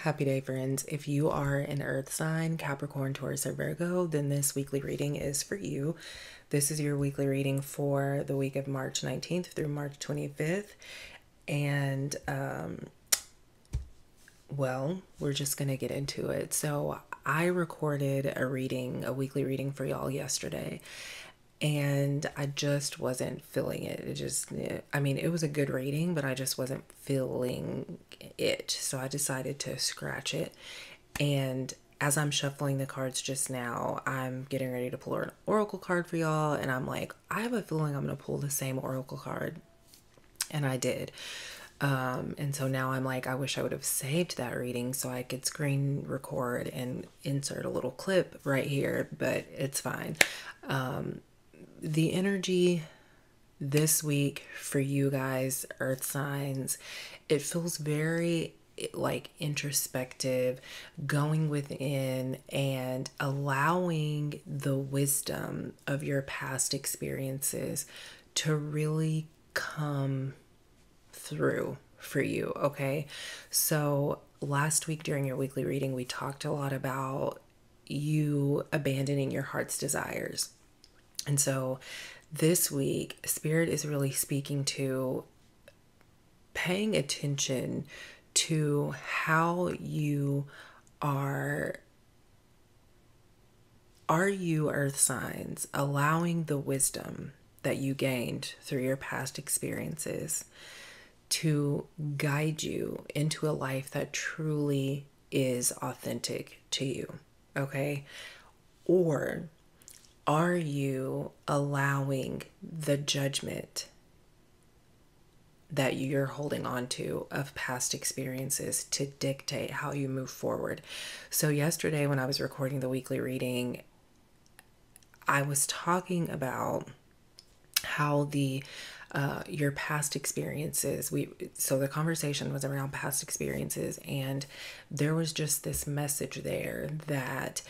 Happy day, friends. If you are an earth sign, Capricorn, Taurus, or Virgo, then this weekly reading is for you. This is your weekly reading for the week of March 19th through March 25th. And, well, we're just going to get into it. So, I recorded a weekly reading for y'all yesterday, and I just wasn't feeling it. It was a good reading, but I just wasn't feeling it. So I decided to scratch it. And as I'm shuffling the cards just now, I'm getting ready to pull an oracle card for y'all. And I'm like, I have a feeling I'm going to pull the same oracle card. And I did. And so now I'm like, I wish I would have saved that reading so I could screen record and insert a little clip right here, but it's fine. The energy this week for you guys, earth signs, it feels very like introspective, going within and allowing the wisdom of your past experiences to really come through for you. Okay, so last week during your weekly reading, we talked a lot about you abandoning your heart's desires. And so this week, Spirit is really speaking to paying attention to how you are. Are you, earth signs, allowing the wisdom that you gained through your past experiences to guide you into a life that truly is authentic to you? Okay? Or are you allowing the judgment that you're holding on to of past experiences to dictate how you move forward? So yesterday when I was recording the weekly reading, I was talking about how your past experiences, so the conversation was around past experiences, and there was just this message there that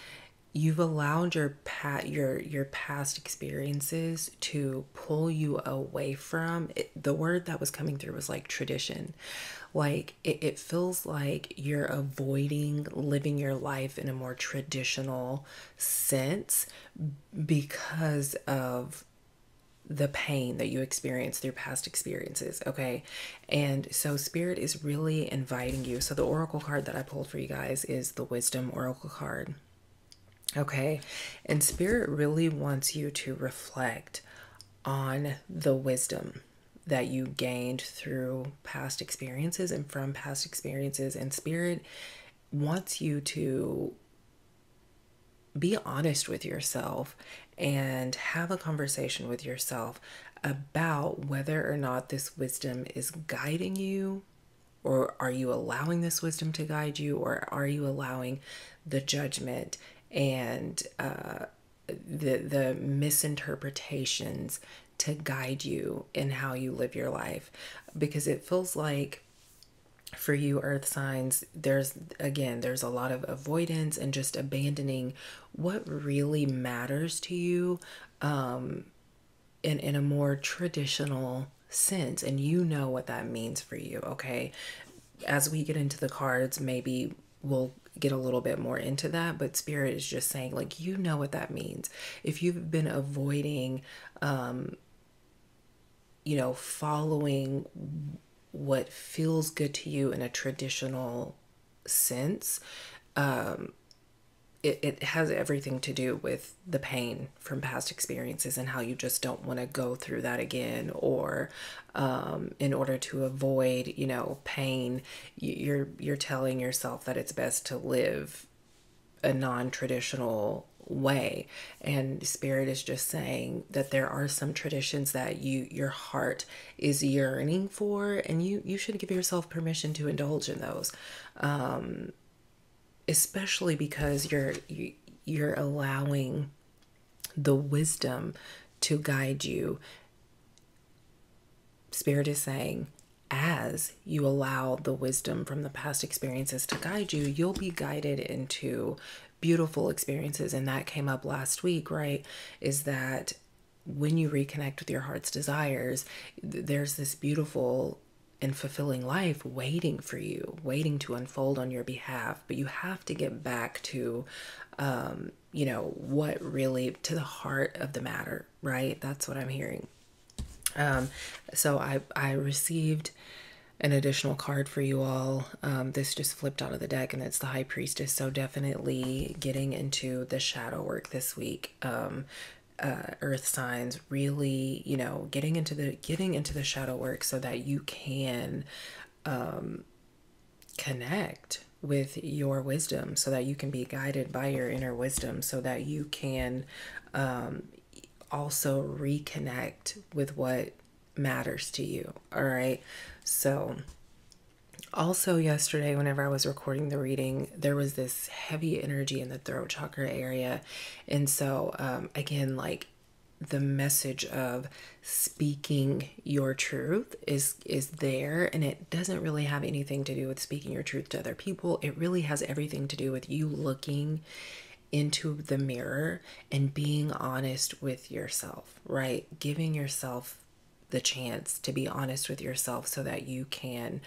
you've allowed your past experiences to pull you away from it. The word that was coming through was like tradition. Like it feels like you're avoiding living your life in a more traditional sense because of the pain that you experience through past experiences. Okay, and so Spirit is really inviting you. So the oracle card that I pulled for you guys is the Wisdom Oracle card. Okay, and Spirit really wants you to reflect on the wisdom that you gained through past experiences and from past experiences. And Spirit wants you to be honest with yourself and have a conversation with yourself about whether or not this wisdom is guiding you, or are you allowing this wisdom to guide you, or are you allowing the judgment and the misinterpretations to guide you in how you live your life? Because it feels like for you, earth signs, there's a lot of avoidance and just abandoning what really matters to you in a more traditional sense. And you know what that means for you. Okay, as we get into the cards, maybe we'll get a little bit more into that, but Spirit is just saying, like, you know what that means. If you've been avoiding following what feels good to you in a traditional sense, it has everything to do with the pain from past experiences and how you just don't want to go through that again, or in order to avoid pain, you're telling yourself that it's best to live a non-traditional way. And Spirit is just saying that there are some traditions that your heart is yearning for, and you should give yourself permission to indulge in those, especially because you're allowing the wisdom to guide you. Spirit is saying, as you allow the wisdom from the past experiences to guide you, you'll be guided into beautiful experiences. And that came up last week, right? Is that when you reconnect with your heart's desires, there's this beautiful and fulfilling life waiting for you, waiting to unfold on your behalf. But you have to get back to, what really, to the heart of the matter, right? That's what I'm hearing. So I received an additional card for you all. This just flipped out of the deck, and it's the High Priestess. So definitely getting into the shadow work this week. Earth signs, really, getting into the shadow work so that you can connect with your wisdom, so that you can be guided by your inner wisdom, so that you can also reconnect with what matters to you. All right. So also yesterday, whenever I was recording the reading, there was this heavy energy in the throat chakra area. And so, again, like the message of speaking your truth is there, and it doesn't really have anything to do with speaking your truth to other people. It really has everything to do with you looking into the mirror and being honest with yourself, right? Giving yourself the chance to be honest with yourself so that you can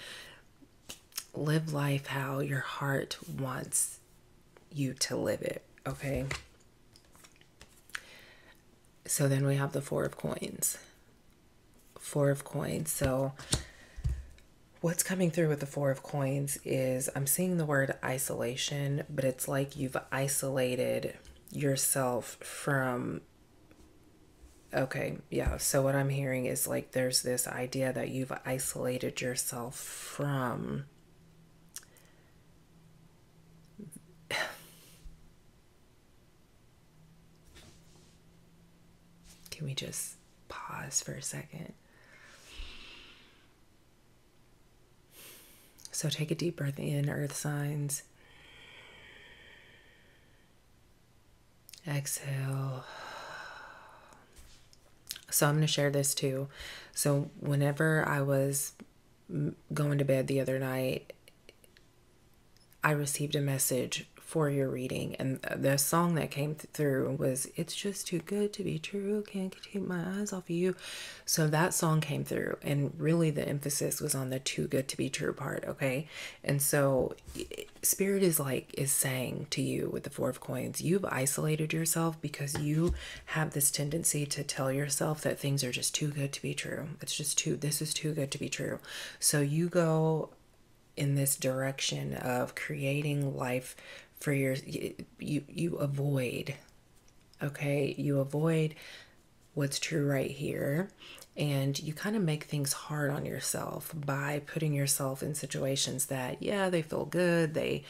live life how your heart wants you to live it, okay? So then we have the Four of Coins. Four of Coins. So what's coming through with the Four of Coins is I'm seeing the word isolation, but it's like you've isolated yourself from... Okay, yeah. So what I'm hearing is like there's this idea that you've isolated yourself from... Can we just pause for a second? So take a deep breath in, earth signs. Exhale. So I'm going to share this too. So whenever I was going to bed the other night, I received a message for your reading, and the song that came through was "It's Just Too Good to Be True, Can't Keep My Eyes Off of You." So that song came through, and really the emphasis was on the too good to be true part, okay? And so Spirit is saying to you with the Four of Coins, you've isolated yourself because you have this tendency to tell yourself that things are just too good to be true. This is too good to be true. So you go in this direction of creating life for you avoid, okay? You avoid what's true right here, and you kind of make things hard on yourself by putting yourself in situations that, yeah, they feel good, they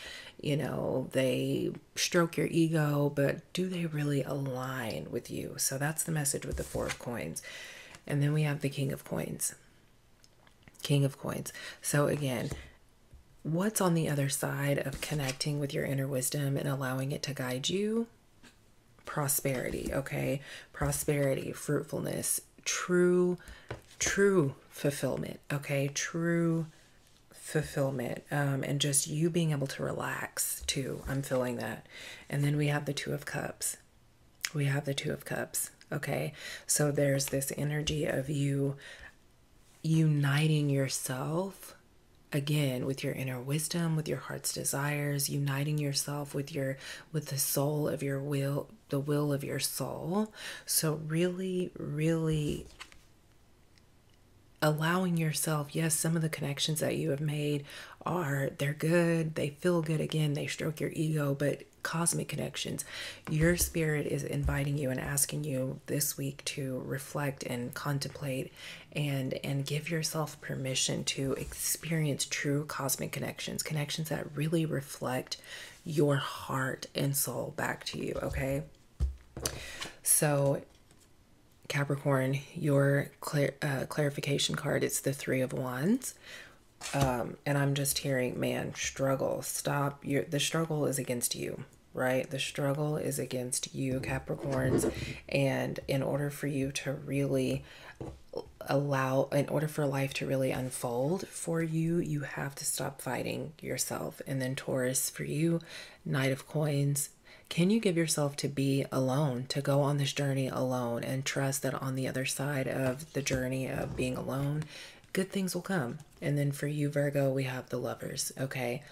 stroke your ego, but do they really align with you? So that's the message with the Four of Coins. And then we have the King of Coins. King of Coins. So again, what's on the other side of connecting with your inner wisdom and allowing it to guide you? Prosperity, okay? Prosperity, fruitfulness, true fulfillment, okay? True fulfillment, and just you being able to relax too. I'm feeling that. And then we have the Two of Cups. We have the Two of Cups, okay? So there's this energy of you uniting yourself again with your inner wisdom, with your heart's desires, uniting yourself with the soul of your will, the will of your soul. So really allowing yourself, yes, some of the connections that you have made they're good, they feel good, again, they stroke your ego, but cosmic connections, your spirit is inviting you and asking you this week to reflect and contemplate and give yourself permission to experience true cosmic connections that really reflect your heart and soul back to you, okay? So Capricorn, your clarification card, it's the Three of Wands. And I'm just hearing, man, struggle. Stop. The struggle is against you, right? The struggle is against you, Capricorns. And in order for you to really in order for life to really unfold for you, you have to stop fighting yourself. And then Taurus, for you, Knight of Coins. Can you give yourself to be alone, to go on this journey alone, and trust that on the other side of the journey of being alone, good things will come. And then for you, Virgo, we have the Lovers, okay?